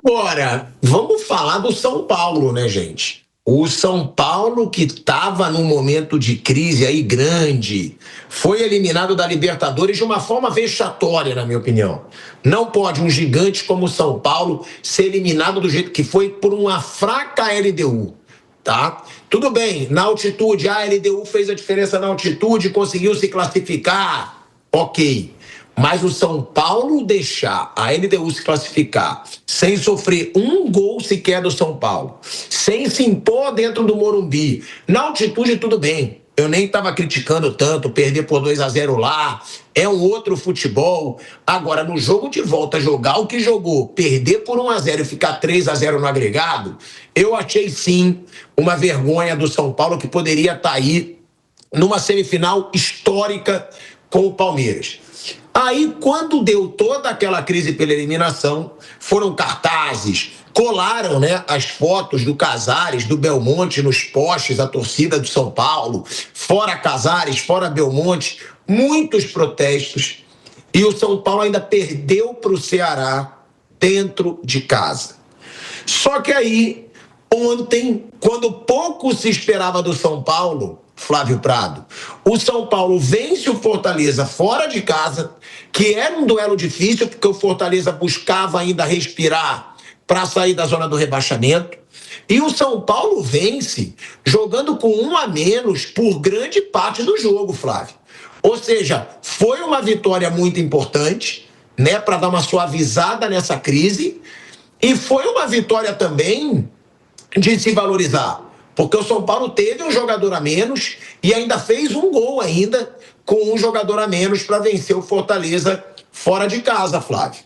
Agora, vamos falar do São Paulo, né, gente? O São Paulo, que estava num momento de crise aí grande, foi eliminado da Libertadores de uma forma vexatória, na minha opinião. Não pode um gigante como o São Paulo ser eliminado do jeito que foi por uma fraca LDU, tá? Tudo bem, na altitude, a LDU fez a diferença na altitude, conseguiu se classificar, ok. Mas o São Paulo deixar a LDU se classificar sem sofrer um gol sequer do São Paulo, sem se impor dentro do Morumbi, na altitude tudo bem. Eu nem estava criticando tanto, perder por 2-0 lá, é um outro futebol. Agora, no jogo de volta, jogar o que jogou, perder por 1-0 e ficar 3-0 no agregado, eu achei sim uma vergonha do São Paulo que poderia estar aí numa semifinal histórica com o Palmeiras. Aí, quando deu toda aquela crise pela eliminação, foram cartazes, colaram, né, as fotos do Casares, do Belmonte nos postes, a torcida do São Paulo, fora Casares, fora Belmonte, muitos protestos. E o São Paulo ainda perdeu para o Ceará dentro de casa. Só que aí, ontem, quando pouco se esperava do São Paulo, Flávio Prado, o São Paulo vence o Fortaleza fora de casa, que era um duelo difícil, porque o Fortaleza buscava ainda respirar para sair da zona do rebaixamento. E o São Paulo vence jogando com 1 a menos por grande parte do jogo, Flávio. Ou seja, foi uma vitória muito importante, né, para dar uma suavizada nessa crise, e foi uma vitória também de se valorizar. Porque o São Paulo teve um jogador a menos e ainda fez um gol ainda com um jogador a menos para vencer o Fortaleza fora de casa, Flávio.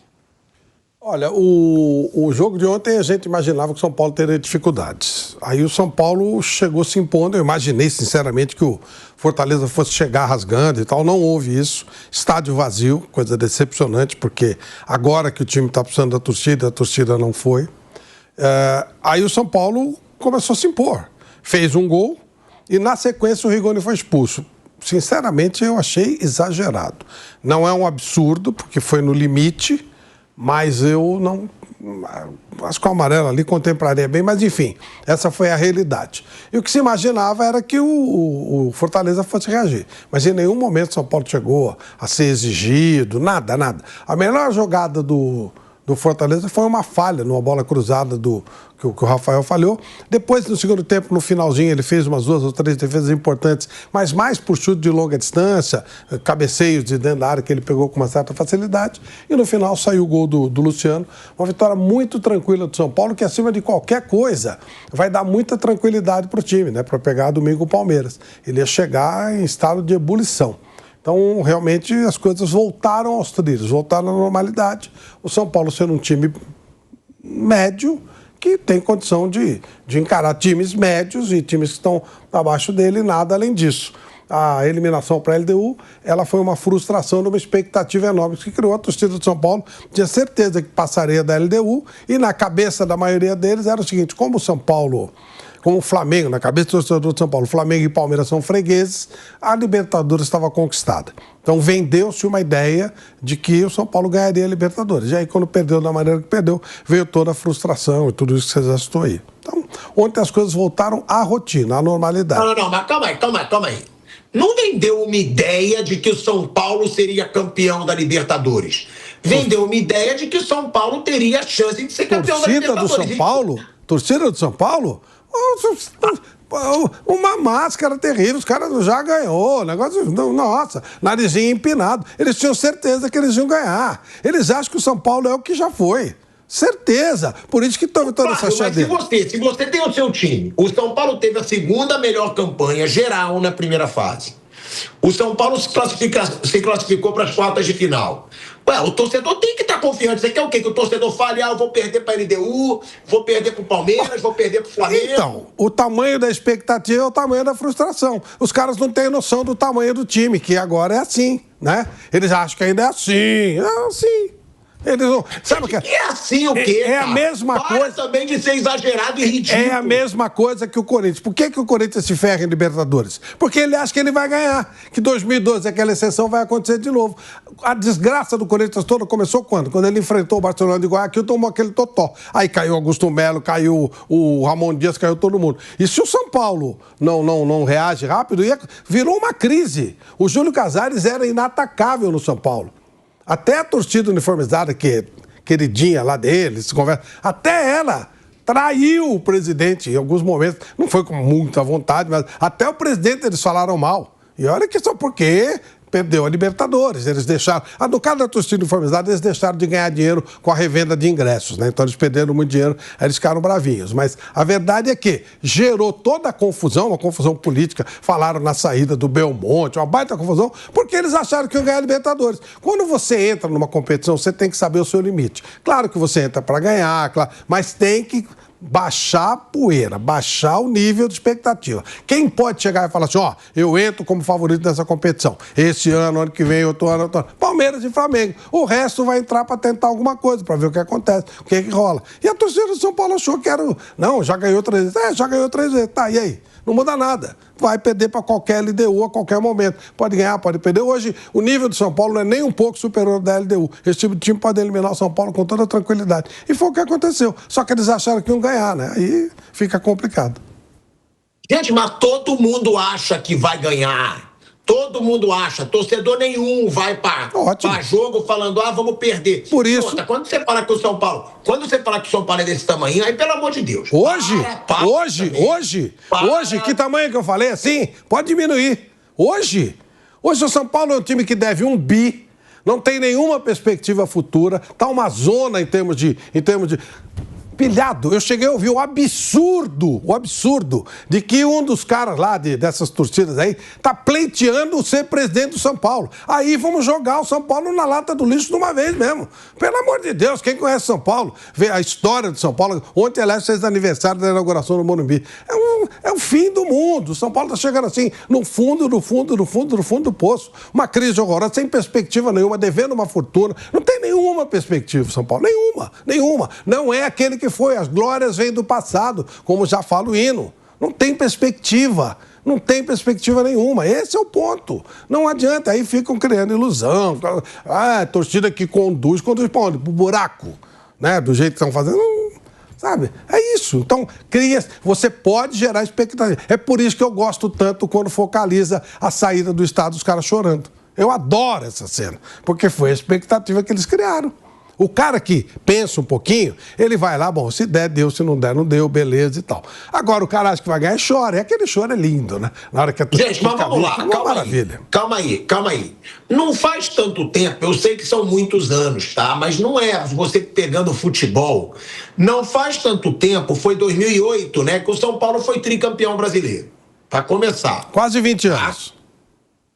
Olha, o jogo de ontem a gente imaginava que o São Paulo teria dificuldades. Aí o São Paulo chegou se impondo. Eu imaginei, sinceramente, que o Fortaleza fosse chegar rasgando e tal. Não houve isso. Estádio vazio, coisa decepcionante, porque agora que o time está precisando da torcida, a torcida não foi. Aí o São Paulo começou a se impor. Fez um gol e, na sequência, o Rigoni foi expulso. Sinceramente, eu achei exagerado. Não é um absurdo, porque foi no limite, mas eu não... Acho que o amarelo ali contemplaria bem, mas, enfim, essa foi a realidade. E o que se imaginava era que o Fortaleza fosse reagir. Mas em nenhum momento o São Paulo chegou a ser exigido, nada. A melhor jogada do Fortaleza foi uma falha numa bola cruzada que o Rafael falhou. Depois, no segundo tempo, no finalzinho, ele fez umas 2 ou 3 defesas importantes, mas mais por chute de longa distância, cabeceios de dentro da área que ele pegou com uma certa facilidade. E no final saiu o gol do Luciano. Uma vitória muito tranquila do São Paulo, que acima de qualquer coisa vai dar muita tranquilidade para o time, né? Para pegar domingo o Palmeiras. Ele ia chegar em estado de ebulição. Então, realmente, as coisas voltaram aos trilhos, voltaram à normalidade. O São Paulo sendo um time médio, que tem condição de encarar times médios e times que estão abaixo dele, nada além disso. A eliminação para a LDU, ela foi uma frustração de uma expectativa enorme que criou a torcida do São Paulo. Tinha certeza que passaria da LDU e na cabeça da maioria deles era o seguinte, como o São Paulo... Como o Flamengo, na cabeça do torcedor de São Paulo, Flamengo e Palmeiras são fregueses, a Libertadores estava conquistada. Então vendeu-se uma ideia de que o São Paulo ganharia a Libertadores. E aí, quando perdeu da maneira que perdeu, veio toda a frustração e tudo isso que você já citou aí. Então, ontem as coisas voltaram à rotina, à normalidade. Não, mas calma aí. Não vendeu uma ideia de que o São Paulo seria campeão da Libertadores. Vendeu uma ideia de que o São Paulo teria a chance de ser campeão da Libertadores. Torcida do São Paulo? Uma máscara terrível, os caras já ganhou, negócio, nossa, narizinho empinado. Eles tinham certeza que eles iam ganhar. Eles acham que o São Paulo é o que já foi. Certeza. Por isso que teve toda essa chadeira. Mas se você tem o seu time, o São Paulo teve a segunda melhor campanha geral na primeira fase. O São Paulo se classificou para as quartas de final. Ué, o torcedor tem que estar confiante. Você quer o quê? Que o torcedor fale, eu vou perder para a LDU, vou perder para o Palmeiras, vou perder para o Flamengo. Então, o tamanho da expectativa é o tamanho da frustração. Os caras não têm noção do tamanho do time, que agora é assim, né? Eles acham que ainda é assim. É assim. Eles não... Sabe o que é assim o quê, É a mesma coisa... também de ser exagerado e ridículo. É a mesma coisa que o Corinthians. Por que o Corinthians se ferra em Libertadores? Porque ele acha que ele vai ganhar. Que 2012, aquela exceção, vai acontecer de novo. A desgraça do Corinthians toda começou quando? Quando ele enfrentou o Barcelona de Guayaquil, tomou aquele totó. Aí caiu Augusto Melo, caiu o Ramon Dias, caiu todo mundo. E se o São Paulo não reage rápido, virou uma crise. O Júlio Casares era inatacável no São Paulo. Até a torcida uniformizada, que é queridinha lá deles, conversa, até ela traiu o presidente em alguns momentos. Não foi com muita vontade, mas até o presidente eles falaram mal. E olha que só porque perdeu a Libertadores. Eles deixaram... No caso da torcida uniformizada, eles deixaram de ganhar dinheiro com a revenda de ingressos, né? Então eles perderam muito dinheiro, aí eles ficaram bravinhos. Mas a verdade é que gerou toda a confusão, uma confusão política. Falaram na saída do Belmonte, uma baita confusão, porque eles acharam que iam ganhar a Libertadores. Quando você entra numa competição, você tem que saber o seu limite. Claro que você entra para ganhar, claro, mas tem que baixar a poeira, baixar o nível de expectativa. Quem pode chegar e falar assim, ó, eu entro como favorito nessa competição. Esse ano que vem, outro ano. Palmeiras e Flamengo. O resto vai entrar para tentar alguma coisa, para ver o que acontece, o que rola. E a torcida do São Paulo achou que era... Não, já ganhou 3 vezes. Já ganhou 3 vezes. Tá, e aí? Não muda nada. Vai perder para qualquer LDU a qualquer momento. Pode ganhar, pode perder. Hoje, o nível do São Paulo não é nem um pouco superior da LDU. Esse tipo de time pode eliminar o São Paulo com toda tranquilidade. E foi o que aconteceu. Só que eles acharam que iam ganhar, né? Aí fica complicado. Gente, mas todo mundo acha que vai ganhar. Todo mundo acha. Torcedor nenhum vai para jogo falando, vamos perder. Por isso... Outra, quando você fala que o São Paulo... Quando você fala que o São Paulo é desse tamanho, aí pelo amor de Deus. Hoje, que tamanho que eu falei assim? Pode diminuir. Hoje o São Paulo é um time que deve 1 bi, não tem nenhuma perspectiva futura, tá uma zona em termos de pilhado. Eu cheguei a ouvir o absurdo de que um dos caras lá dessas torcidas aí tá pleiteando ser presidente do São Paulo. Aí vamos jogar o São Paulo na lata do lixo de uma vez mesmo. Pelo amor de Deus, quem conhece São Paulo, vê a história de São Paulo. Ontem, aliás, fez aniversário da inauguração do Morumbi. É o fim do mundo. O São Paulo tá chegando assim, no fundo do poço. Uma crise horrorosa, sem perspectiva nenhuma, devendo uma fortuna. Não tem nenhuma perspectiva, São Paulo. Nenhuma. Não é aquele que foi. As glórias vêm do passado, como já fala o hino. Não tem perspectiva. Não tem perspectiva nenhuma. Esse é o ponto. Não adianta. Aí ficam criando ilusão. Torcida que conduz para onde? Pro buraco. Né? Do jeito que estão fazendo. Sabe? É isso. Então, você pode gerar expectativa. É por isso que eu gosto tanto quando focaliza a saída do estado dos caras chorando. Eu adoro essa cena. Porque foi a expectativa que eles criaram. O cara que pensa um pouquinho, ele vai lá, bom, se der, deu, se não der, não deu, beleza e tal. Agora, o cara acha que vai ganhar, chora. E aquele choro é lindo, né? Na hora que Gente, mas vamos lá, calma aí. Não faz tanto tempo, eu sei que são muitos anos, tá? Mas não é você pegando futebol. Não faz tanto tempo, foi 2008, né? Que o São Paulo foi tricampeão brasileiro. Pra começar. Quase 20 anos.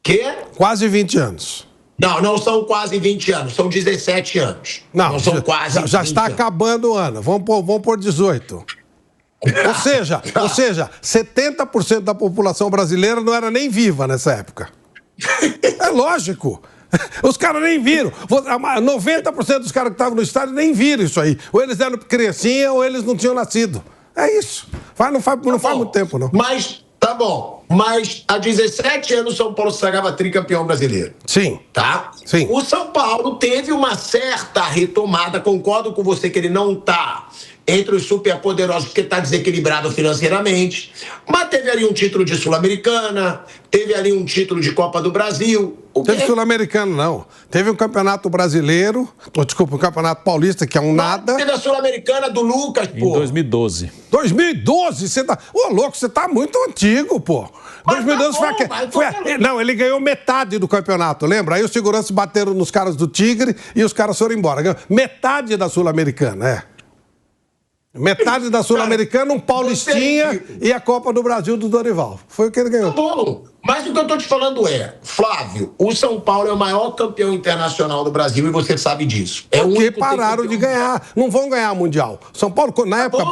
Quê? Quase 20 anos. Não são quase 20 anos, são 17 anos. Não são quase 20 já está anos. Acabando o ano, vamos por 18. Ou seja, 70% da população brasileira não era nem viva nessa época. É lógico. Os caras nem viram. 90% dos caras que estavam no estádio nem viram isso aí. Ou eles eram criancinha ou eles não tinham nascido. É isso. Não faz muito tempo, não. Mas... Tá bom, mas há 17 anos o São Paulo sagrava tricampeão brasileiro. Sim. Tá? Sim. O São Paulo teve uma certa retomada, concordo com você que ele não tá entre os superpoderosos porque tá desequilibrado financeiramente, mas teve ali um título de Sul-Americana, teve ali um título de Copa do Brasil. Teve Sul-Americano, não. Teve um campeonato brasileiro, um campeonato paulista, que é um nada. Teve a Sul-Americana do Lucas, pô. Em 2012. 2012? Você tá... Ô, louco, você tá muito antigo, pô. 2012 Não, ele ganhou metade do campeonato, lembra? Aí os seguranças bateram nos caras do Tigre e os caras foram embora. Ganhou metade da Sul-Americana, Metade da Sul-Americana, um Paulistinha e a Copa do Brasil do Dorival. Foi o que ele ganhou. Tá bom, mas o que eu tô te falando Flávio, o São Paulo é o maior campeão internacional do Brasil e você sabe disso. Porque pararam de ganhar. Não vão ganhar Mundial. São Paulo, na época...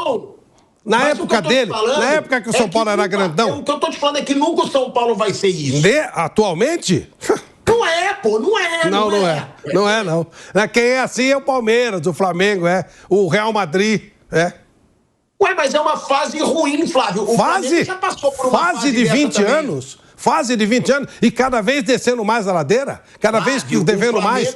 Na época dele, na época que o São Paulo era grandão... O que eu tô te falando é que nunca o São Paulo vai ser isso. Atualmente? Não é, pô, não é. Não. Quem é assim é o Palmeiras, o Flamengo, o Real Madrid, Ué, mas é uma fase ruim, Flávio. O Flamengo já passou por uma fase de 20 anos. Fase de 20 anos e cada vez descendo mais a ladeira, cada vez devendo mais.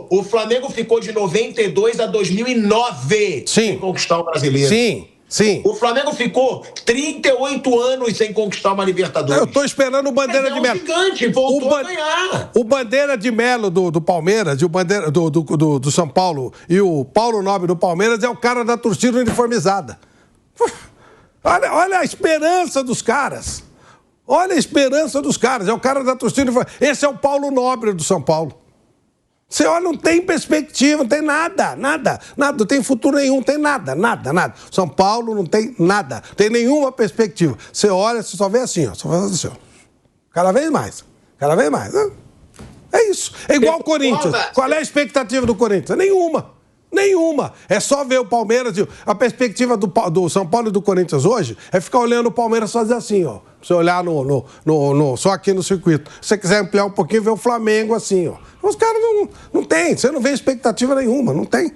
O Flamengo ficou de 92 a 2009 sem conquistar o Brasileiro. Sim. O Flamengo ficou 38 anos sem conquistar uma Libertadores. Eu tô esperando o Bandeira de Melo. Gigante, voltou a ganhar. O Bandeira de Melo do Palmeiras e o Bandeira do São Paulo e o Paulo Nobre do Palmeiras é o cara da torcida uniformizada. Olha a esperança dos caras. Olha a esperança dos caras. É o cara da torcida uniformizada. Esse é o Paulo Nobre do São Paulo. Você olha, não tem perspectiva, não tem nada. Não tem futuro nenhum, não tem nada. São Paulo não tem nada, não tem nenhuma perspectiva. Você olha, você só vê assim, ó. Só faz assim, ó. Cada vez mais. É isso. É igual o Corinthians. Qual é a expectativa do Corinthians? Nenhuma. É só ver o Palmeiras. A perspectiva do São Paulo e do Corinthians hoje é ficar olhando o Palmeiras fazer assim, ó. Você olhar só aqui no circuito. Se você quiser ampliar um pouquinho, ver o Flamengo assim, ó. Os caras não tem. Você não vê expectativa nenhuma, não tem.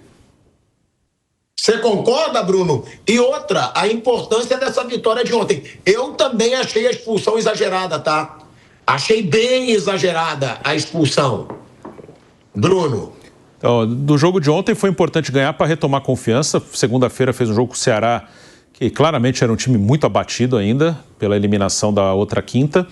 Você concorda, Bruno? E outra, a importância dessa vitória de ontem. Eu também achei a expulsão exagerada, tá? Achei bem exagerada a expulsão. Bruno? Do jogo de ontem foi importante ganhar para retomar confiança. Segunda-feira fez um jogo com o Ceará, que claramente era um time muito abatido ainda pela eliminação da outra quinta.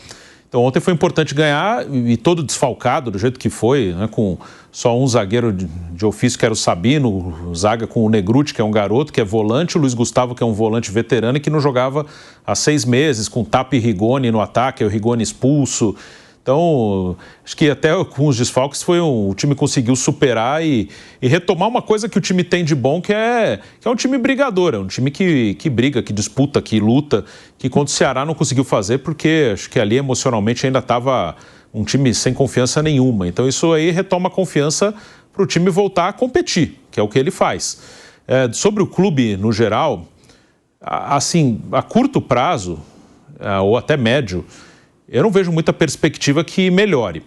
Então ontem foi importante ganhar e todo desfalcado do jeito que foi, né, com só um zagueiro de ofício que era o Sabino, o zaga com o Negruti, que é um garoto, que é volante, o Luiz Gustavo, que é um volante veterano e que não jogava há 6 meses, com Tapa e Rigoni no ataque, o Rigoni expulso. Então, acho que até com os desfalques o time conseguiu superar e retomar uma coisa que o time tem de bom, que é um time brigador, é um time que briga, que disputa, que luta, que contra o Ceará não conseguiu fazer, porque acho que ali emocionalmente ainda estava um time sem confiança nenhuma. Então isso aí retoma a confiança para o time voltar a competir, que é o que ele faz. Sobre o clube no geral, assim, a curto prazo, ou até médio, eu não vejo muita perspectiva que melhore.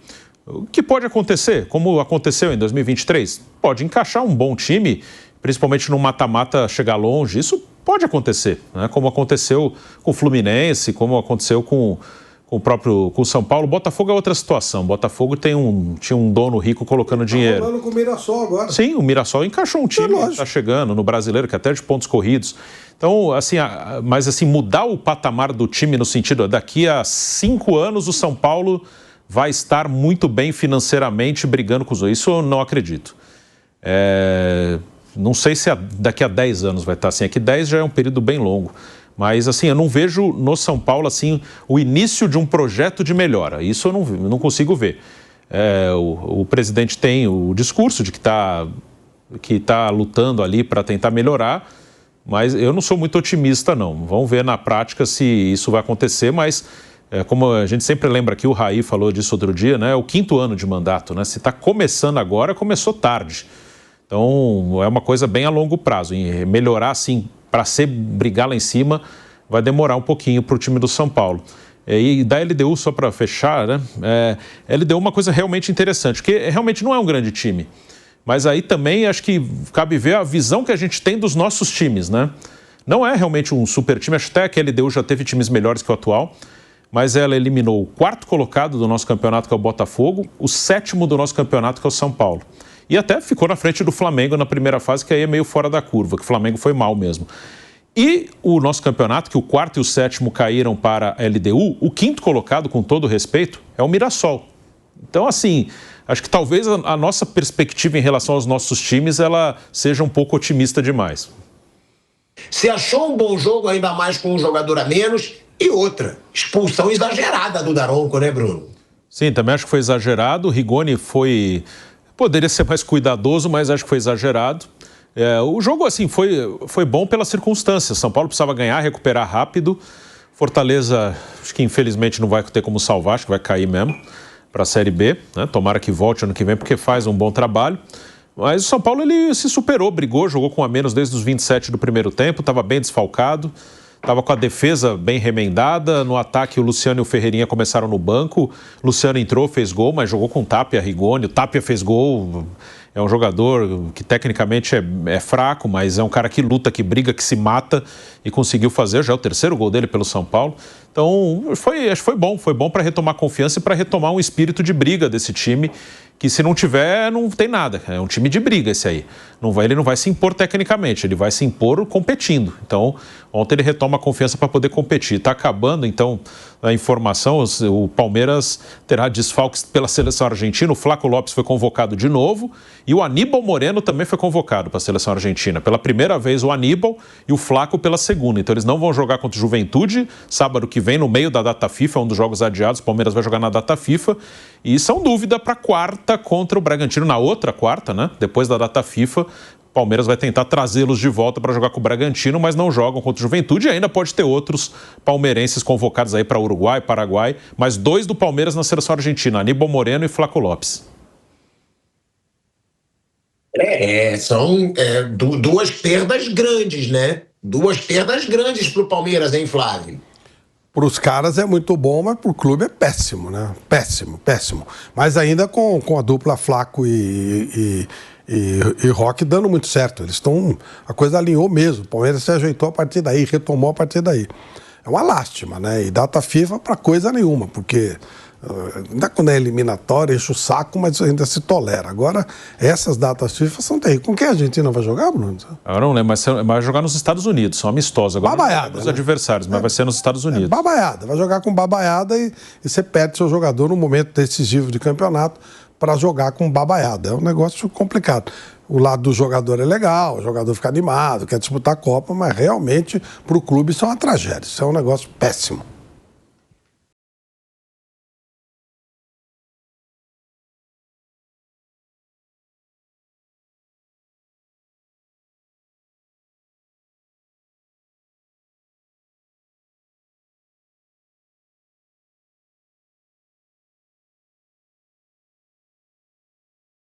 O que pode acontecer, como aconteceu em 2023? Pode encaixar um bom time, principalmente no mata-mata chegar longe. Isso pode acontecer, né? Como aconteceu com o Fluminense, como aconteceu com o São Paulo. Botafogo é outra situação. Botafogo tinha um dono rico colocando dinheiro. Tá falando com o Mirassol agora. Sim, o Mirassol encaixou um time que está chegando no Brasileiro, que até de pontos corridos. Então, assim, mudar o patamar do time no sentido, daqui a 5 anos o São Paulo vai estar muito bem financeiramente brigando com os outros. Isso eu não acredito. Não sei se daqui a 10 anos vai estar assim. Aqui 10 já é um período bem longo. Mas, assim, eu não vejo no São Paulo, assim, o início de um projeto de melhora. Isso eu não consigo ver. O presidente tem o discurso de que está lutando ali para tentar melhorar, mas eu não sou muito otimista, não. Vamos ver na prática se isso vai acontecer, mas como a gente sempre lembra aqui, o Raí falou disso outro dia, né? É o 5º ano de mandato, né? Se está começando agora, começou tarde. Então, é uma coisa bem a longo prazo. E melhorar, assim, para brigar lá em cima, vai demorar um pouquinho para o time do São Paulo. E da LDU, só para fechar, né? LDU é uma coisa realmente interessante, porque realmente não é um grande time. Mas aí também acho que cabe ver a visão que a gente tem dos nossos times, né? Não é realmente um super time, acho até que a LDU já teve times melhores que o atual, mas ela eliminou o 4º colocado do nosso campeonato, que é o Botafogo, o 7º do nosso campeonato, que é o São Paulo. E até ficou na frente do Flamengo na primeira fase, que aí é meio fora da curva, que o Flamengo foi mal mesmo. E o nosso campeonato, que o 4º e o 7º caíram para a LDU, o 5º colocado, com todo respeito, é o Mirassol. Então, assim, acho que talvez a nossa perspectiva em relação aos nossos times, ela seja um pouco otimista demais. Você achou um bom jogo, ainda mais com um jogador a menos? E outra, expulsão exagerada do Daronco, né, Bruno? Sim, também acho que foi exagerado. O Rigoni poderia ser mais cuidadoso, mas acho que foi exagerado. O jogo, assim, foi bom pelas circunstâncias. São Paulo precisava ganhar, recuperar rápido. Fortaleza, acho que infelizmente não vai ter como salvar, acho que vai cair mesmo para a Série B, né? Tomara que volte ano que vem, porque faz um bom trabalho. Mas o São Paulo, ele se superou, brigou, jogou com a menos desde os 27 do primeiro tempo, estava bem desfalcado. estava com a defesa bem remendada, no ataque o Luciano e o Ferreirinha começaram no banco, Luciano entrou, fez gol, mas jogou com o Tapia, Rigoni, o Tapia fez gol, é um jogador que tecnicamente é fraco, mas é um cara que luta, que briga, que se mata e conseguiu fazer, já é o terceiro gol dele pelo São Paulo. Então, acho que foi bom para retomar confiança e para retomar um espírito de briga desse time, que se não tiver, não tem nada. É um time de briga esse aí. Ele não vai se impor tecnicamente, ele vai se impor competindo. Então, ontem ele retoma a confiança para poder competir. Está acabando, então, a informação, o Palmeiras terá desfalques pela seleção argentina, o Flaco Lopes foi convocado de novo e o Aníbal Moreno também foi convocado para a seleção argentina. Pela primeira vez o Aníbal e o Flaco pela segunda. Então, eles não vão jogar contra o Juventude, sábado que vem, no meio da data FIFA, um dos jogos adiados, o Palmeiras vai jogar na data FIFA. E são dúvida para a quarta contra o Bragantino, na outra quarta, né? Depois da data FIFA, o Palmeiras vai tentar trazê-los de volta para jogar com o Bragantino, mas não jogam contra o Juventude. E ainda pode ter outros palmeirenses convocados aí para Uruguai, Paraguai, mas 2 do Palmeiras na seleção argentina, Aníbal Moreno e Flaco Lopes. São duas perdas grandes, né? Duas perdas grandes para o Palmeiras, hein, Flávio? Para os caras é muito bom, mas para o clube é péssimo, né? Péssimo, péssimo. Mas ainda com a dupla Flaco e Roque dando muito certo. Eles estão... A coisa alinhou mesmo. O Palmeiras se ajeitou a partir daí, retomou a partir daí. É uma lástima, né? E data FIFA para coisa nenhuma, porque... Ainda quando é eliminatória, enche o saco, mas ainda se tolera. Agora, essas datas FIFA são terríveis. Com quem a Argentina vai jogar, Bruno? Eu não lembro, mas vai jogar nos Estados Unidos, são amistosos. Agora babaiada, os adversários, mas vai ser nos Estados Unidos. Babaiada, vai jogar com babaiada e você perde seu jogador no momento decisivo de campeonato para jogar com babaiada. É um negócio complicado. O lado do jogador é legal, o jogador fica animado, quer disputar a Copa, mas realmente para o clube isso é uma tragédia, isso é um negócio péssimo.